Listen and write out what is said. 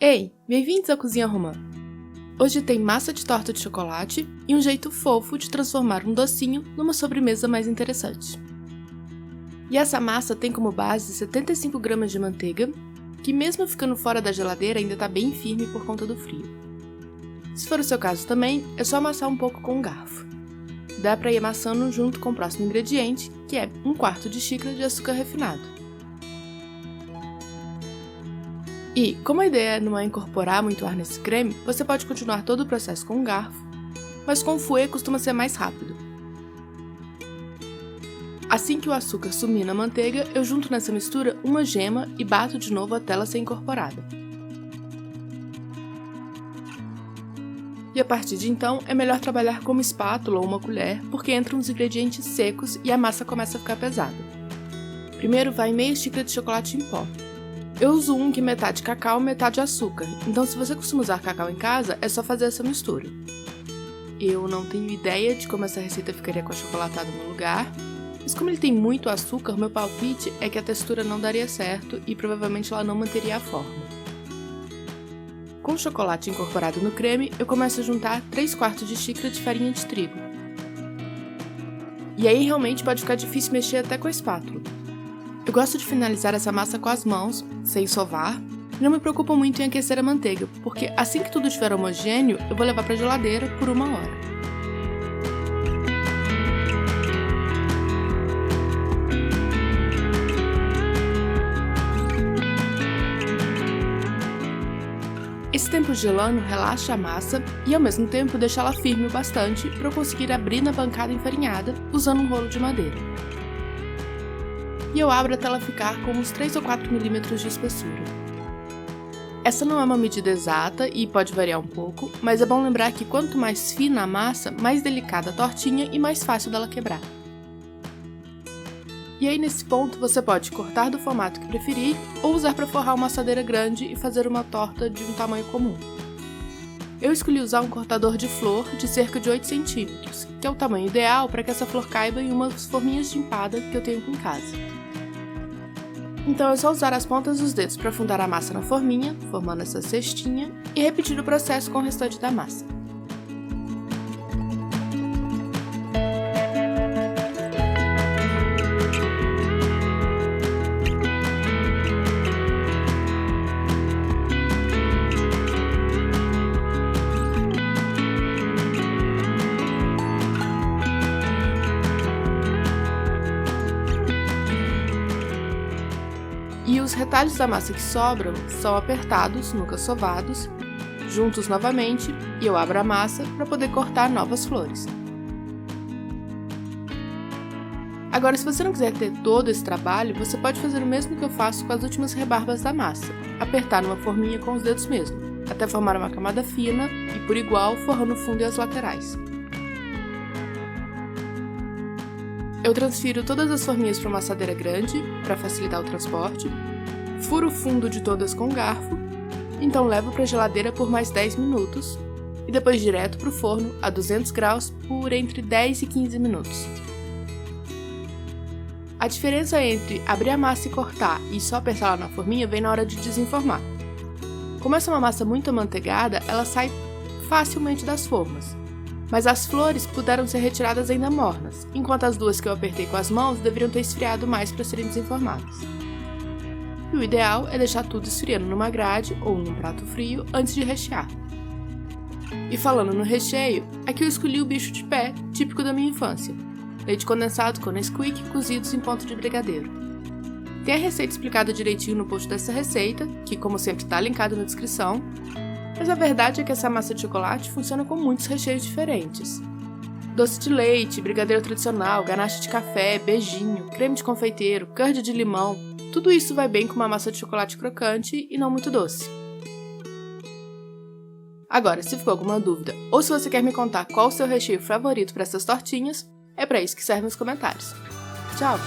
Ei, bem-vindos à Cozinha Romã! Hoje tem massa de torta de chocolate e um jeito fofo de transformar um docinho numa sobremesa mais interessante. E essa massa tem como base 75 gramas de manteiga, que mesmo ficando fora da geladeira ainda está bem firme por conta do frio. Se for o seu caso também, é só amassar um pouco com um garfo. Dá para ir amassando junto com o próximo ingrediente, que é 1/4 de xícara de açúcar refinado. E, como a ideia não é incorporar muito ar nesse creme, você pode continuar todo o processo com um garfo, mas com o fouet costuma ser mais rápido. Assim que o açúcar sumir na manteiga, eu junto nessa mistura uma gema e bato de novo até ela ser incorporada. E a partir de então, é melhor trabalhar com uma espátula ou uma colher, porque entram os ingredientes secos e a massa começa a ficar pesada. Primeiro vai meia xícara de chocolate em pó. Eu uso um que é metade cacau e metade açúcar, então se você costuma usar cacau em casa, é só fazer essa mistura. Eu não tenho ideia de como essa receita ficaria com achocolatado no lugar, mas como ele tem muito açúcar, meu palpite é que a textura não daria certo e provavelmente ela não manteria a forma. Com o chocolate incorporado no creme, eu começo a juntar 3/4 de xícara de farinha de trigo. E aí realmente pode ficar difícil mexer até com a espátula. Eu gosto de finalizar essa massa com as mãos, sem sovar, e não me preocupo muito em aquecer a manteiga, porque assim que tudo estiver homogêneo, eu vou levar para a geladeira por 1 hora. Esse tempo gelando relaxa a massa e ao mesmo tempo deixa ela firme o bastante para eu conseguir abrir na bancada enfarinhada usando um rolo de madeira. E eu abro até ela ficar com uns 3 ou 4 milímetros de espessura. Essa não é uma medida exata e pode variar um pouco, mas é bom lembrar que quanto mais fina a massa, mais delicada a tortinha e mais fácil dela quebrar. E aí nesse ponto você pode cortar do formato que preferir ou usar para forrar uma assadeira grande e fazer uma torta de um tamanho comum. Eu escolhi usar um cortador de flor de cerca de 8 centímetros, que é o tamanho ideal para que essa flor caiba em umas forminhas de empada que eu tenho aqui em casa. Então é só usar as pontas dos dedos para afundar a massa na forminha, formando essa cestinha, e repetir o processo com o restante da massa. E os retalhos da massa que sobram são apertados, nunca sovados, juntos novamente, e eu abro a massa para poder cortar novas flores. Agora, se você não quiser ter todo esse trabalho, você pode fazer o mesmo que eu faço com as últimas rebarbas da massa, apertar numa forminha com os dedos mesmo, até formar uma camada fina e, por igual, forrando o fundo e as laterais. Eu transfiro todas as forminhas para uma assadeira grande, para facilitar o transporte, furo o fundo de todas com um garfo, então levo para a geladeira por mais 10 minutos, e depois direto para o forno a 200 graus por entre 10 e 15 minutos. A diferença entre abrir a massa e cortar e só apertar ela na forminha vem na hora de desenformar. Como essa é uma massa muito amanteigada, ela sai facilmente das formas. Mas as flores puderam ser retiradas ainda mornas, enquanto as duas que eu apertei com as mãos deveriam ter esfriado mais para serem desenformadas. E o ideal é deixar tudo esfriando numa grade ou num prato frio antes de rechear. E falando no recheio, aqui eu escolhi o bicho de pé, típico da minha infância. Leite condensado com Nesquik cozidos em ponto de brigadeiro. Tem a receita explicada direitinho no post dessa receita, que como sempre está linkado na descrição, mas a verdade é que essa massa de chocolate funciona com muitos recheios diferentes. Doce de leite, brigadeiro tradicional, ganache de café, beijinho, creme de confeiteiro, curd de limão, tudo isso vai bem com uma massa de chocolate crocante e não muito doce. Agora, se ficou alguma dúvida ou se você quer me contar qual o seu recheio favorito para essas tortinhas, é para isso que servem os comentários. Tchau!